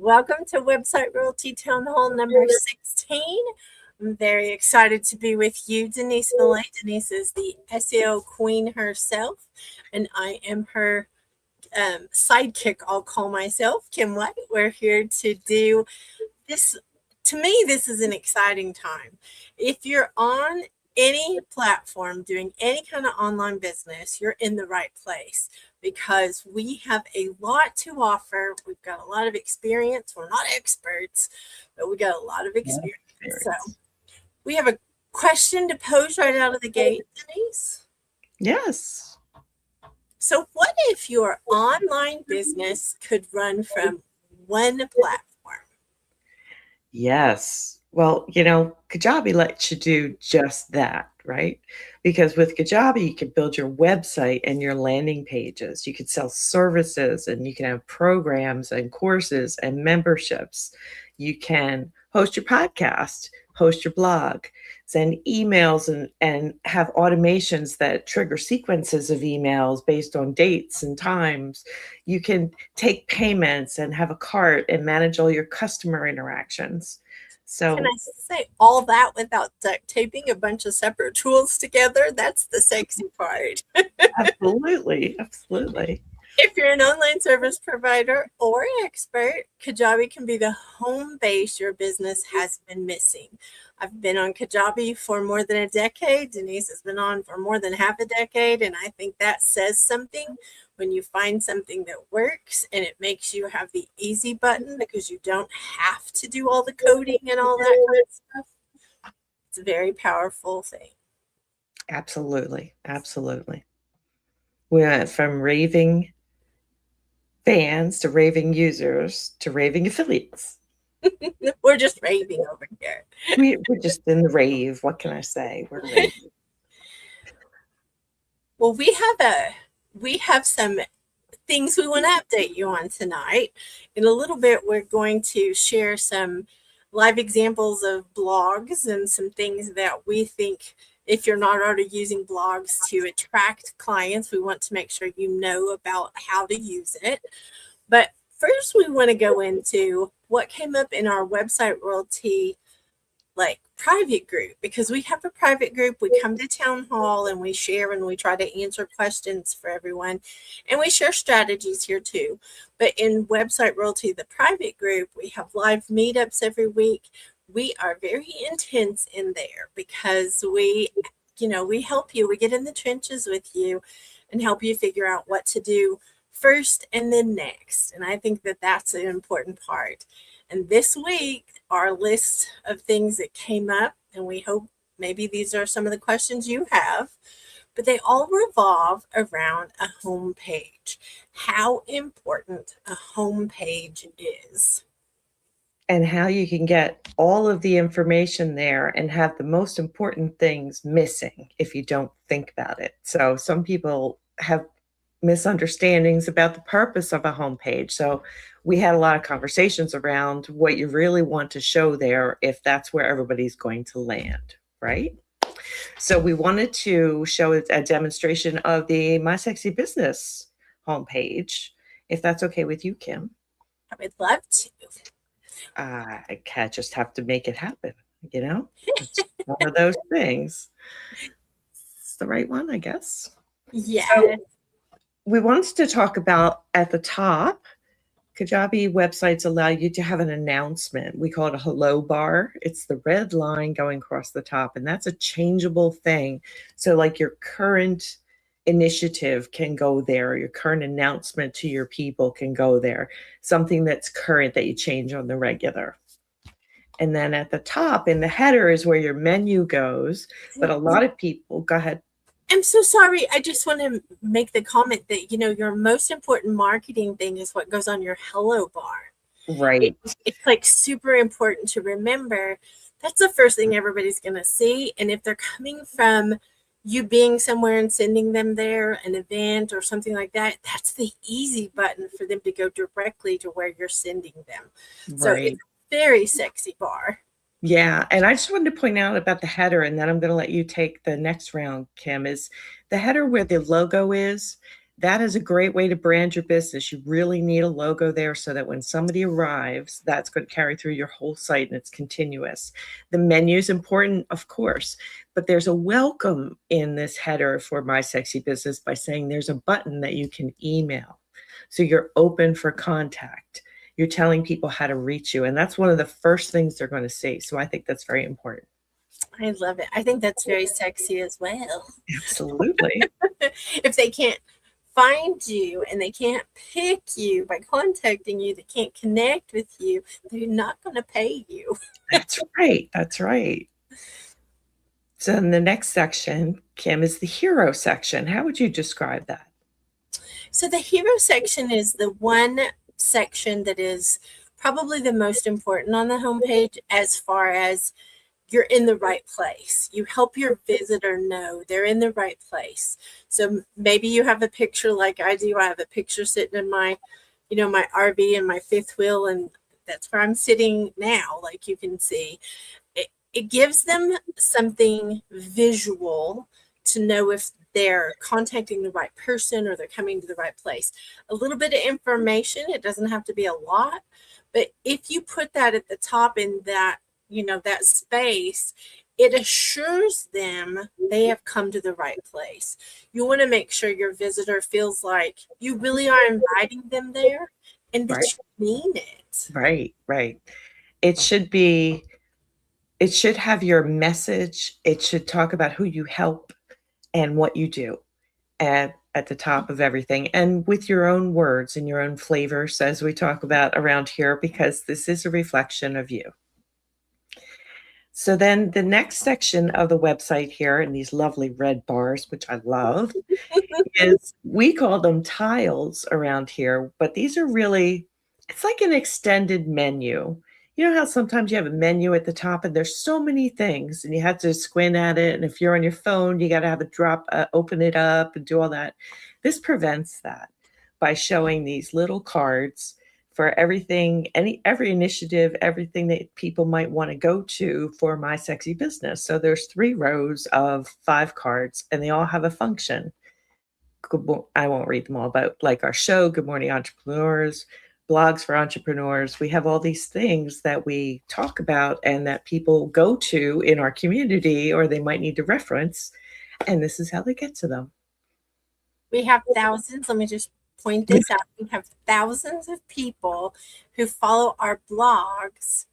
Welcome to Website Realty Town Hall number 16. I'm very excited to be with you, Denise Millay. Denise is the SEO queen herself, and I am her sidekick, I'll call myself, Kim White. We're here to do this. To me, this is an exciting time. If you're on any platform doing any kind of online business, you're in the right place because we have a lot to offer. We've got a lot of experience. We're not experts, but we got a lot of experience. So we have a question to pose right out of the gate, Denise. Yes. So what if your online business could run from one platform? Yes. Well, Kajabi lets you do just that, right? Because with Kajabi, you can build your website and your landing pages. You can sell services and you can have programs and courses and memberships. You can host your podcast, host your blog, send emails and have automations that trigger sequences of emails based on dates and times. You can take payments and have a cart and manage all your customer interactions. So can I say all that without duct taping a bunch of separate tools together? That's the sexy part. absolutely, absolutely. If you're an online service provider or expert, Kajabi can be the home base your business has been missing. I've been on Kajabi for more than a decade. Denise has been on for more than half a decade. And I think that says something when you find something that works and it makes you have the easy button because you don't have to do all the coding and all that kind of stuff. It's a very powerful thing. Absolutely, absolutely. We went from raving fans to raving users to raving affiliates. We're just raving over here. We're just in the rave. What can I say? We're raving. Well, we have some things we want to update you on tonight. In a little bit, we're going to share some live examples of blogs and some things that we think, if you're not already using blogs to attract clients, we want to make sure you know about how to use it. But first, we want to go into what came up in our Website Royalty private group, because we have a private group. We come to town hall and we share and we try to answer questions for everyone, and we share strategies here too. But in Website Royalty, the private group, we have live meetups every week. We are very intense in there because we help you. We get in the trenches with you and help you figure out what to do first and then next. And I think that that's an important part. And this week, our list of things that came up, and we hope maybe these are some of the questions you have, but they all revolve around a home page. How important a home page is. And how you can get all of the information there and have the most important things missing if you don't think about it. So some people have misunderstandings about the purpose of a homepage. So we had a lot of conversations around what you really want to show there if that's where everybody's going to land, right? So we wanted to show a demonstration of the My Sexy Business homepage, if that's okay with you, Kim. I would love to. I can't just have to make it happen, It's one of those things. It's the right one, I guess. Yeah. So, we wanted to talk about at the top, Kajabi websites allow you to have an announcement. We call it a hello bar. It's the red line going across the top, and that's a changeable thing. So like your current initiative can go there. Your current announcement to your people can go there. Something that's current that you change on the regular. And then at the top in the header is where your menu goes. But a lot of people, go ahead. I'm so sorry. I just want to make the comment that, your most important marketing thing is what goes on your hello bar. Right. It's super important to remember. That's the first thing everybody's going to see. And if they're coming from you being somewhere and sending them there, an event or something like that, that's the easy button for them to go directly to where you're sending them. Right. So it's a very sexy bar. Yeah, and I just wanted to point out about the header, and then I'm going to let you take the next round, Kim, is the header where the logo is. That is a great way to brand your business. You really need a logo there so that when somebody arrives, that's going to carry through your whole site and it's continuous. The menu is important, of course, but there's a welcome in this header for My Sexy Business by saying there's a button that you can email. So you're open for contact. You're telling people how to reach you. And that's one of the first things they're going to see. So I think that's very important. I love it. I think that's very sexy as well. Absolutely. If they can't find you and they can't pick you by contacting you, they can't connect with you, they're not going to pay you. That's right. That's right. So in the next section, Kim, is the hero section. How would you describe that? So the hero section is the one section that is probably the most important on the homepage as far as you're in the right place. You help your visitor know they're in the right place. So maybe you have a picture like I do. I have a picture sitting in my, my RV and my fifth wheel, and that's where I'm sitting now, like you can see. It gives them something visual to know if they're contacting the right person or they're coming to the right place. A little bit of information, it doesn't have to be a lot, but if you put that at the top in that, that space, it assures them they have come to the right place. You want to make sure your visitor feels like you really are inviting them there and that Right. you mean it. Right, right. It should be, it should have your message. It should talk about who you help and what you do at the top of everything, and with your own words and your own flavors, as we talk about around here, because this is a reflection of you. So then the next section of the website here in these lovely red bars, which I love, is we call them tiles around here, but these are really, it's like an extended menu. You know how sometimes you have a menu at the top and there's so many things and you have to squint at it. And if you're on your phone, you got to have a open it up and do all that. This prevents that by showing these little cards for everything, every initiative, everything that people might want to go to for My Sexy Business. So there's 3 rows of 5 cards and they all have a function. I won't read them all, but like our show, Good Morning Entrepreneurs, blogs for entrepreneurs. We have all these things that we talk about and that people go to in our community or they might need to reference. And this is how they get to them. We have thousands. Let me just point this out. We have thousands of people who follow our blogs,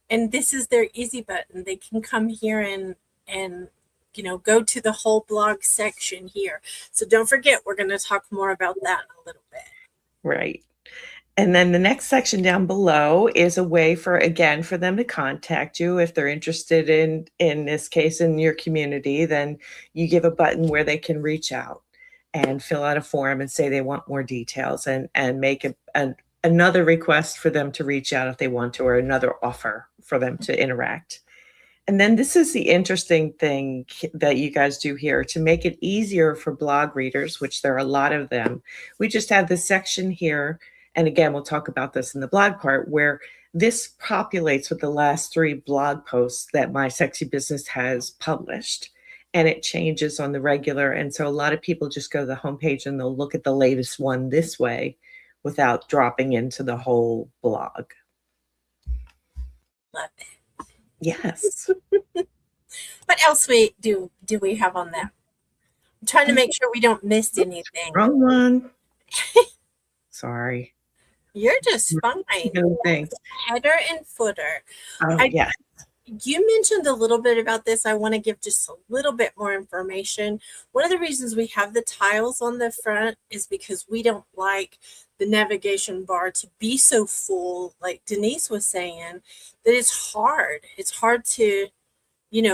and this is their easy button. They can come here and go to the whole blog section here. So don't forget, we're going to talk more about that in a little bit. Right. And then the next section down below is a way for them to contact you if they're interested in this case, in your community. Then you give a button where they can reach out and fill out a form and say they want more details and make another request for them to reach out if they want to, or another offer for them to interact. And then this is the interesting thing that you guys do here to make it easier for blog readers, which there are a lot of them. We just have this section here. And again, we'll talk about this in the blog part, where this populates with the last 3 blog posts that My Sexy Business has published. And it changes on the regular. And so a lot of people just go to the homepage and they'll look at the latest one this way without dropping into the whole blog. Love it. Yes. What else do we have on that? I'm trying to make sure we don't miss anything. Wrong one. Sorry. You're just fine. Header and footer. Oh, yeah. You mentioned a little bit about this. I want to give just a little bit more information. One of the reasons we have the tiles on the front is because we don't like the navigation bar to be so full, like Denise was saying, that it's hard. It's hard to,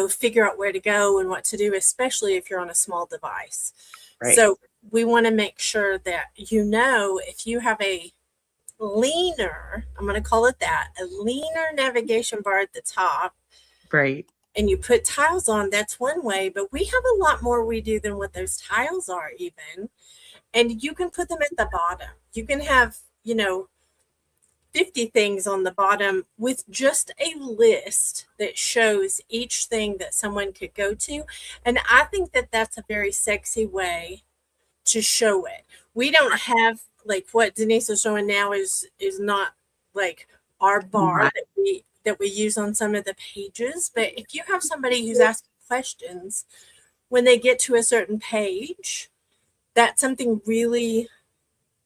figure out where to go and what to do, especially if you're on a small device. Right. So we want to make sure that, if you have a leaner, I'm going to call it that, a leaner navigation bar at the top. Right. And you put tiles on, that's one way, but we have a lot more we do than what those tiles are even. And you can put them at the bottom. You can have, 50 things on the bottom with just a list that shows each thing that someone could go to. And I think that that's a very sexy way to show it. We don't have like what Denise is showing now is not like our bar Right. that we use on some of the pages. But if you have somebody who's asking questions when they get to a certain page, that's something really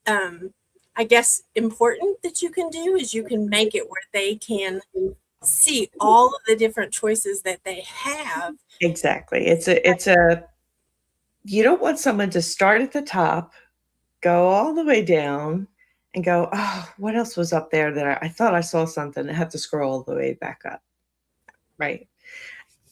um I guess important that you can do is you can make it where they can see all of the different choices that they have. Exactly. It's a you don't want someone to start at the top, go all the way down, and go, "Oh, what else was up there that I thought I saw something," and have to scroll all the way back up, right?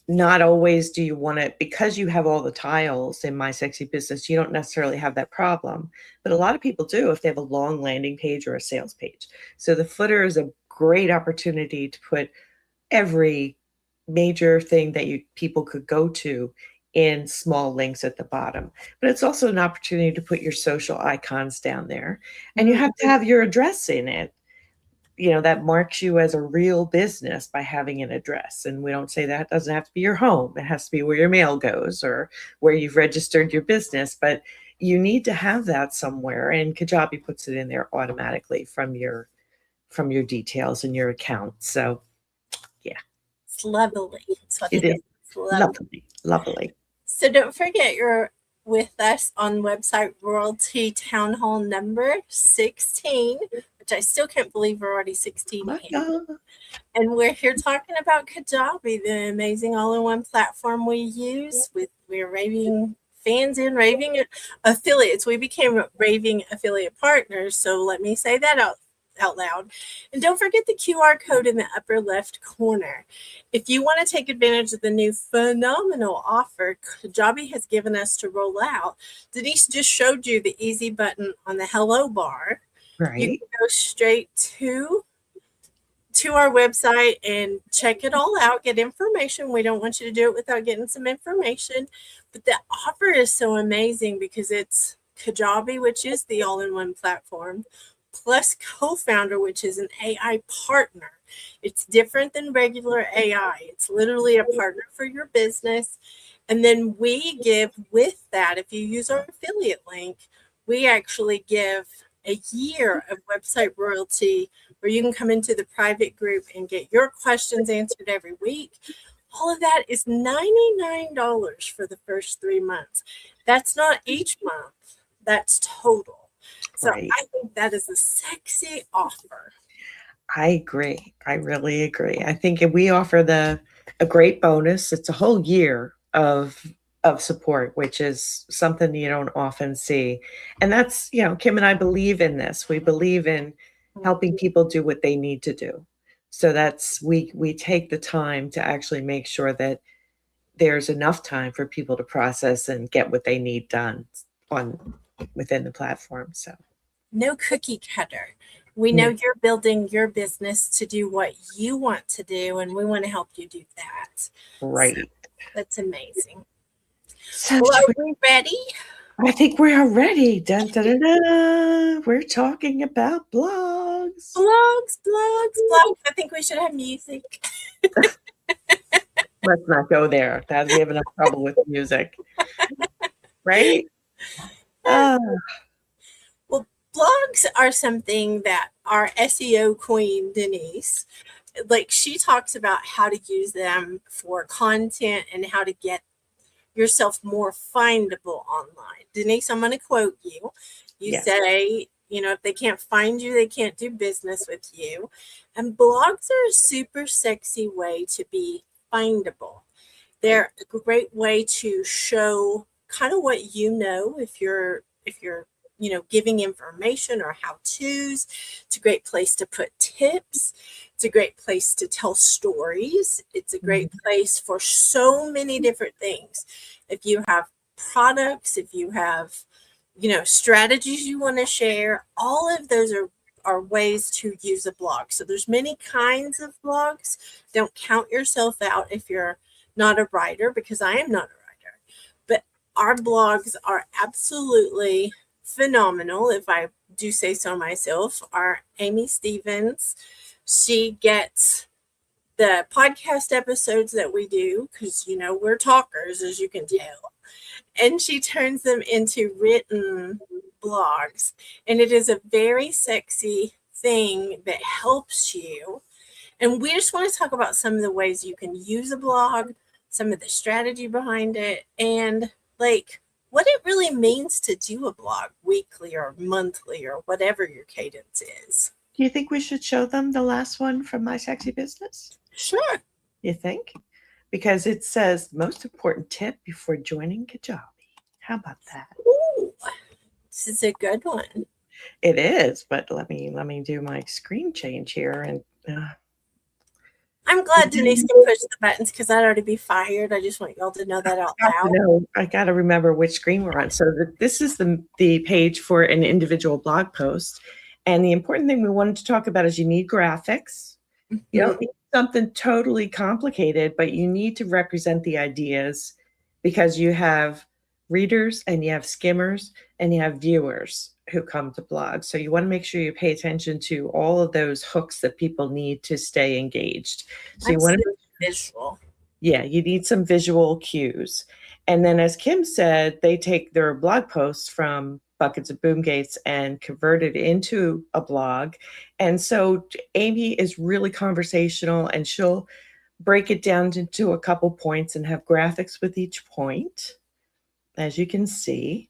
Not always do you want it because you have all the tiles in My Sexy Business, you don't necessarily have that problem, but a lot of people do if they have a long landing page or a sales page. So the footer is a great opportunity to put every major thing that you people could go to in small links at the bottom. But it's also an opportunity to put your social icons down there, and you Mm, have to have your address in it. You know, that marks you as a real business by having an address. And we don't say that doesn't have to be your home. It has to be where your mail goes or where you've registered your business, but you need to have that somewhere, and Kajabi puts it in there automatically from your details and your account. So, yeah. it's lovely. That's what It it is. is It's lovely. lovely, lovely. So don't forget you're with us on website royalty town hall number 16, which I still can't believe we're already 16 I in. know. And we're here talking about Kajabi, the amazing all-in-one platform we use. We're raving fans and raving affiliates. We became raving affiliate partners. So let me say that out loud. And don't forget the QR code in the upper left corner. If you want to take advantage of the new phenomenal offer Kajabi has given us to roll out, Denise just showed you the easy button on the hello bar. You Right. can go straight to our website and check it all out, get information. We don't want you to do it without getting some information. But the offer is so amazing because it's Kajabi, which is the all in one platform, plus co founder, which is an AI partner. It's different than regular AI, it's literally a partner for your business. And then we give with that, if you use our affiliate link, we actually give a year of website royalty where you can come into the private group and get your questions answered every week. All of that is $99 for the first 3 months. That's not each month, that's total. So Right. I think that is a sexy offer. I agree. I really agree. I think if we offer the a great bonus. It's a whole year of support, which is something you don't often see. And that's, you know, Kim and I believe in this. We believe in helping people do what they need to do. So that's we take the time to actually make sure that there's enough time for people to process and get what they need done on within the platform. So, No cookie cutter. We know no, you're building your business to do what you want to do, and we want to help you do that. So right. that's amazing. So Well, should are we ready? I think we are ready. Dun, dun, dun, dun. We're talking about blogs. Blogs, blogs, blogs. I think we should have music. Let's not go there. That we have enough trouble with music, right? Uh, Well, blogs are something that our SEO queen, Denise, like she talks about how to use them for content and how to get yourself more findable online. Denise, I'm going to quote you. You yes, say, if they can't find you, they can't do business with you. And blogs are a super sexy way to be findable. They're a great way to show kind of what you know if you're giving information or how to's. It's a great place to put tips. It's a great place to tell stories. It's a great mhm, place for so many different things. If you have products, if you have strategies you want to share, all of those are ways to use a blog. So there's many kinds of blogs. Don't count yourself out if you're not a writer, because I am not a writer. But our blogs are absolutely phenomenal, if I do say so myself. Our Amy Stevens, she gets the podcast episodes that we do, because we're talkers, as you can tell. and she turns them into written blogs. And it is a very sexy thing that helps you. And we just want to talk about some of the ways you can use a blog, some of the strategy behind it, and like what it really means to do a blog weekly or monthly or whatever your cadence is. Do you think we should show them the last one from My Sexy Business? Sure. You think? Because it says most important tip before joining Kajabi. How about that? Ooh, this is a good one. It is, but let me do my screen change here and I'm glad Denise can push the buttons because I'd already be fired. I just want y'all to know that out loud. I got to remember which screen we're on. So this is the page for an individual blog post. And the important thing we wanted to talk about is you need graphics. You don't need something totally complicated, but you need to represent the ideas because you have readers and you have skimmers and you have viewers who come to blogs. So you want to make sure you pay attention to all of those hooks that people need to stay engaged. So you want to visual. Yeah, you need some visual cues. And then, as Kim said, they take their blog posts from Buckets of Boom Gates and convert it into a blog. And so Amy is really conversational and she'll break it down into a couple points and have graphics with each point, as you can see.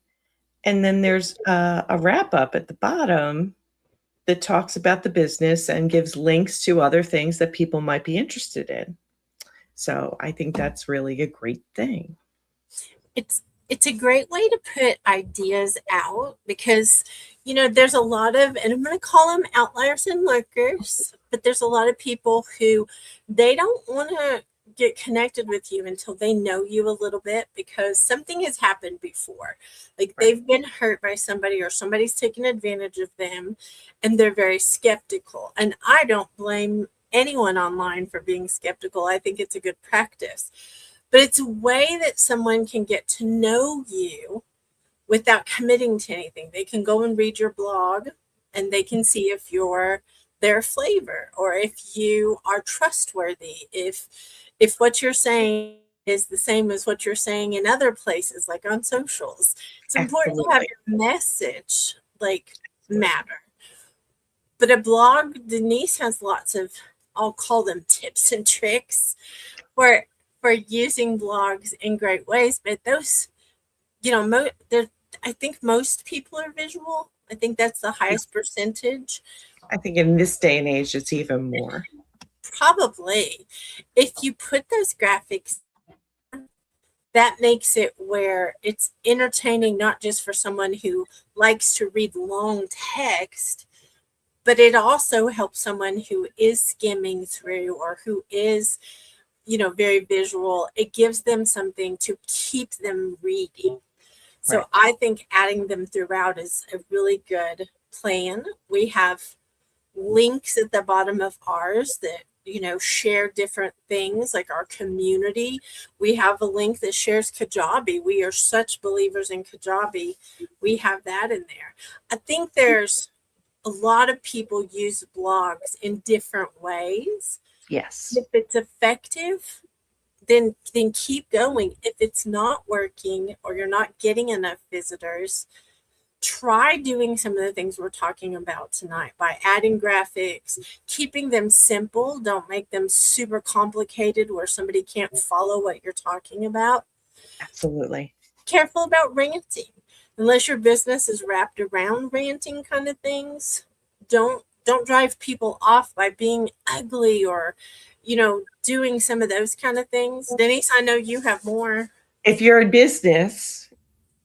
And then there's a wrap up at the bottom that talks about the business and gives links to other things that people might be interested in. So I think that's really a great thing. It's a great way to put ideas out because there's a lot of, and I'm going to call them outliers and lurkers, but there's a lot of people who they don't want to get connected with you until they know you a little bit because something has happened before. Like they've been hurt by somebody or somebody's taken advantage of them and they're very skeptical. And I don't blame anyone online for being skeptical. I think it's a good practice. But it's a way that someone can get to know you without committing to anything. They can go and read your blog and they can see if you're their flavor or if you are trustworthy, if what you're saying is the same as what you're saying in other places, like on socials. It's important to have your message matter. But a blog, Denise has lots of, I'll call them tips and tricks for using blogs in great ways. But those, I think most people are visual. I think that's the highest percentage. I think in this day and age, it's even more. Probably. If you put those graphics, that makes it where it's entertaining, not just for someone who likes to read long text, but it also helps someone who is skimming through or who is, very visual. It gives them something to keep them reading. So right. I think adding them throughout is a really good plan. We have links at the bottom of ours that, share different things like our community. We have a link that shares Kajabi. We are such believers in Kajabi. We have that in there. I think there's a lot of people use blogs in different ways. Yes. If it's effective, then keep going. If it's not working or you're not getting enough visitors, try doing some of the things we're talking about tonight by adding graphics, keeping them simple. Don't make them super complicated where somebody can't follow what you're talking about. Absolutely. Careful about ranting. Unless your business is wrapped around ranting kind of things, don't drive people off by being ugly or, doing some of those kind of things. Denise, I know you have more. If you're in business,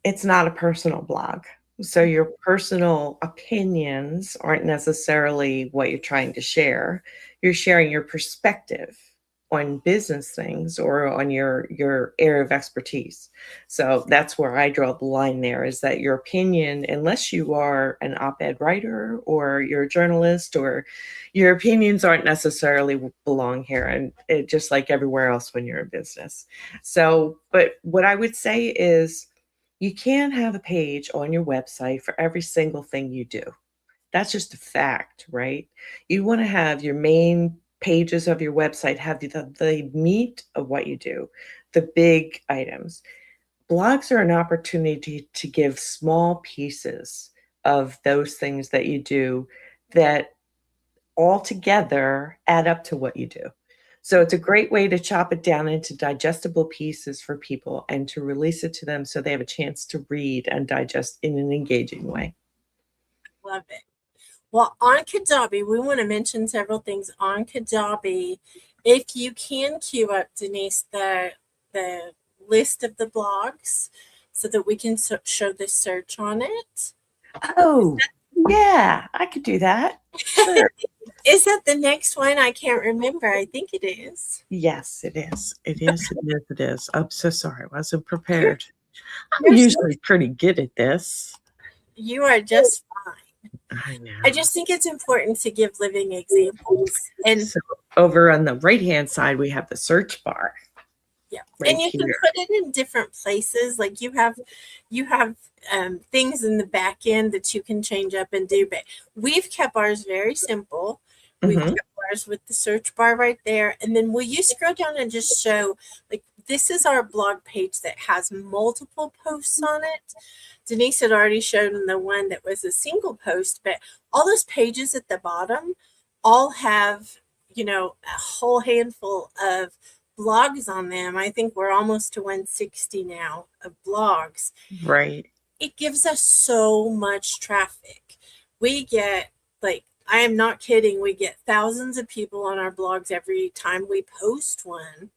it's not a personal blog. So your personal opinions aren't necessarily what you're trying to share. You're sharing your perspective on business things or on your area of expertise. So that's where I draw the line there, is that your opinion, unless you are an op-ed writer or you're a journalist, or your opinions aren't necessarily belong here, and just like everywhere else when you're in business. So, but what I would say is you can have a page on your website for every single thing you do. That's just a fact, right? You want to have your main pages of your website have the meat of what you do, the big items. blogs are an opportunity to give small pieces of those things that you do that all together add up to what you do. So it's a great way to chop it down into digestible pieces for people and to release it to them so they have a chance to read and digest in an engaging way. Love it. Well, on Kajabi, we want to mention several things on Kajabi. If you can queue up, Denise, the list of the blogs so that we can show the search on it. Oh, yeah, I could do that. Sure. Is that the next one? I can't remember. I think it is. Yes, it is. It is. It is. It is. I'm so sorry. I wasn't You're, prepared. I'm you're so, usually pretty good at this. you are just fine. I I know. just think it's important to give living examples. And So over on the right-hand side, we have the search bar yeah, right and you can here. put it in different places. Like you have things in the back end that you can change up and do. But we've kept ours very simple. We've Mhm. kept ours with the search bar right there. And then will you scroll down and just show, like, this is our blog page that has multiple posts on it. Denise had already shown the one that was a single post, but all those pages at the bottom all have, a whole handful of blogs on them. I think we're almost to 160 now of blogs. Right. It gives us so much traffic. We get, like, I am not kidding, we get thousands of people on our blogs every time we post one.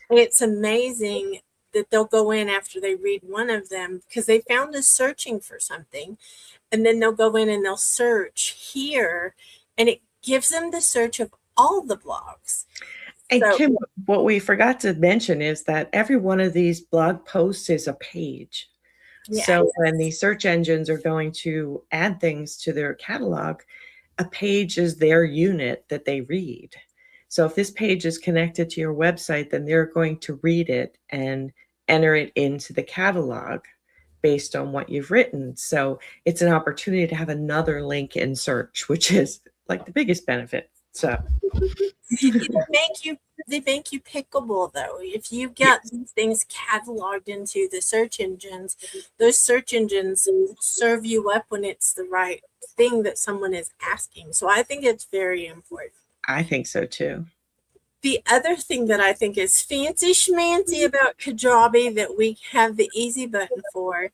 And it's amazing that they'll go in after they read one of them because they found us searching for something. And then they'll go in and they'll search here, and it gives them the search of all the blogs. And So, Kim, what we forgot to mention is that every one of these blog posts is a page. yeah. So when the search engines are going to add things to their catalog, a page is their unit that they read. So if this page is connected to your website, then they're going to read it and enter it into the catalog based on what you've written. So it's an opportunity to have another link in search, which is like the biggest benefit. So They make you pickable though. If you get yes, these things cataloged into the search engines, those search engines will serve you up when it's the right thing that someone is asking. So I think it's very important. I think so too. The other thing that I think is fancy schmancy about Kajabi that we have the easy button for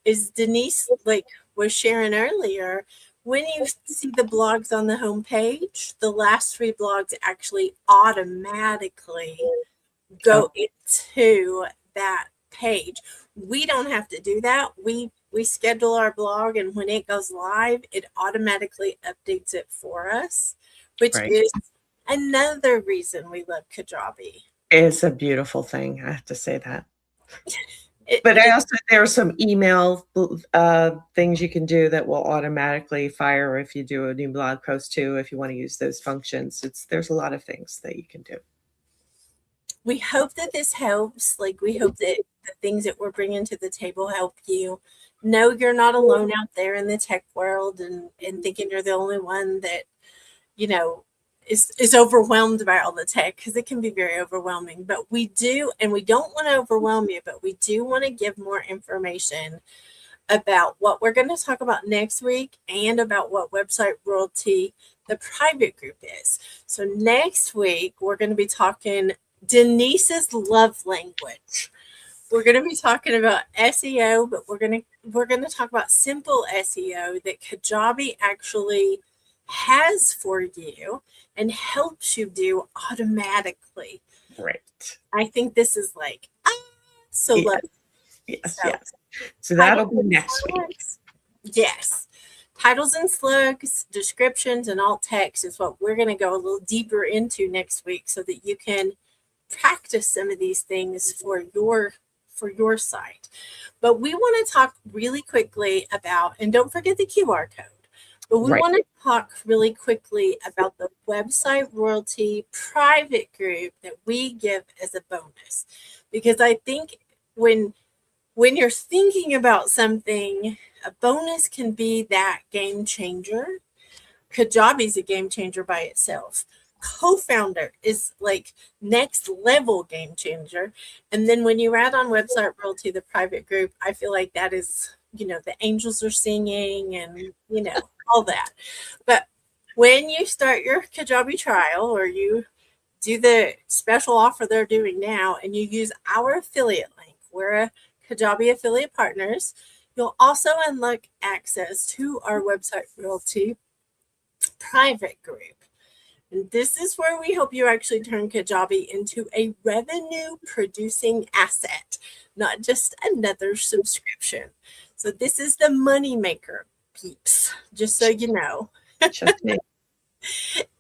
is Denise, like, was sharing earlier. When you see the blogs on the home page, the last three blogs actually automatically Oh, go into that page. We don't have to do that. We schedule our blog, and when it goes live, it automatically updates it for us, which right. is another reason we love Kajabi. It's a beautiful thing. I have to say that. It, But I it also there are some email things you can do that will automatically fire if you do a new blog post too. If you want to use those functions, there's a lot of things that you can do. we hope that this helps. Like, we hope that the things that we're bringing to the table help you. Know you're not alone out there in the tech world, and thinking you're the only one that, you know, is overwhelmed by all the tech, because it can be very overwhelming. But we do, and we don't want to overwhelm you, but we do want to give more information about what we're going to talk about next week and about what website royalty the private group is. So next week we're going to be talking Denise's love language. We're going to be talking about SEO, but we're going to talk about simple SEO that Kajabi actually has for you and helps you do automatically. Right. I think this is like, so Yes, lovely. yes, So yes. So that'll titles be and next week. slugs. Yes. Titles and slugs, descriptions, and alt text is what we're going to go a little deeper into next week so that you can practice some of these things for your site. But we want to talk really quickly about, and don't forget the QR code. But we Right. want to talk really quickly about the website royalty private group that we give as a bonus. Because I think when you're thinking about something, a bonus can be that game changer. Kajabi is a game changer by itself. Co-founder is like next level game changer. And then when you add on website royalty, the private group, I feel like that is, the angels are singing and, all that. But when you start your Kajabi trial or you do the special offer they're doing now and you use our affiliate link, we're a Kajabi affiliate partners, you'll also unlock access to our website royalty private group. And this is where we help you actually turn Kajabi into a revenue producing asset, not just another subscription. So this is the money maker, peeps, just so you know. Just me.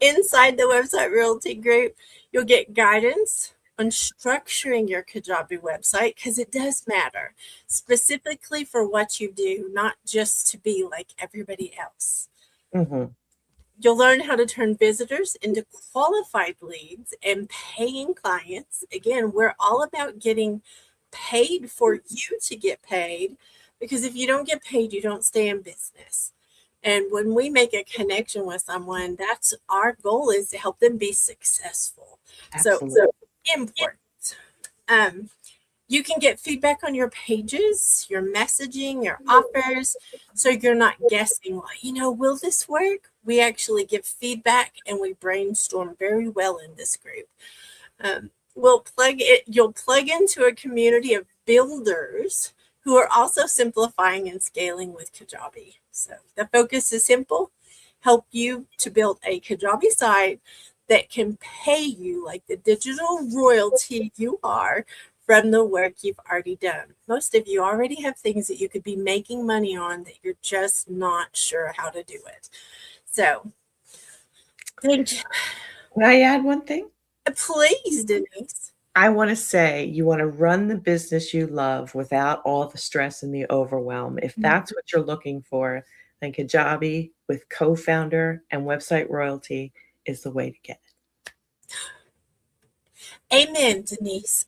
Inside the website realty group, you'll get guidance on structuring your Kajabi website because it does matter, specifically for what you do, not just to be like everybody else. Mm-hmm. You'll learn how to turn visitors into qualified leads and paying clients. Again, we're all about getting paid for you to get paid because if you don't get paid, you don't stay in business. And when we make a connection with someone, that's our goal is to help them be successful. Absolutely. So important. Um, you can get feedback on your pages, your messaging, your offers, so you're not guessing, will this work? We actually give feedback and we brainstorm very well in this group. You'll plug into a community of builders who are also simplifying and scaling with Kajabi. So the focus is simple, help you to build a Kajabi site that can pay you like the digital royalty you are from the work you've already done. Most of you already have things that you could be making money on that you're just not sure how to do it. So thank you. Can I add one thing? Please, Denise. I want to say you want to run the business you love without all the stress and the overwhelm. If that's what you're looking for, then Kajabi with co-founder and website royalty is the way to get it. Amen, Denise.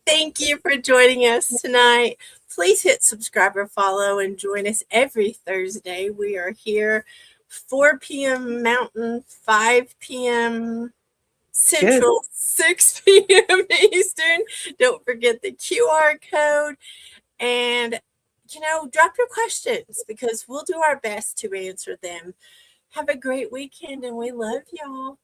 Thank you for joining us tonight. Please hit subscribe or follow and join us every Thursday. We are here 4 p.m. Mountain, 5 p.m. Good. Central, 6 p.m. Eastern. Don't forget the QR code. And, drop your questions because we'll do our best to answer them. Have a great weekend and we love y'all.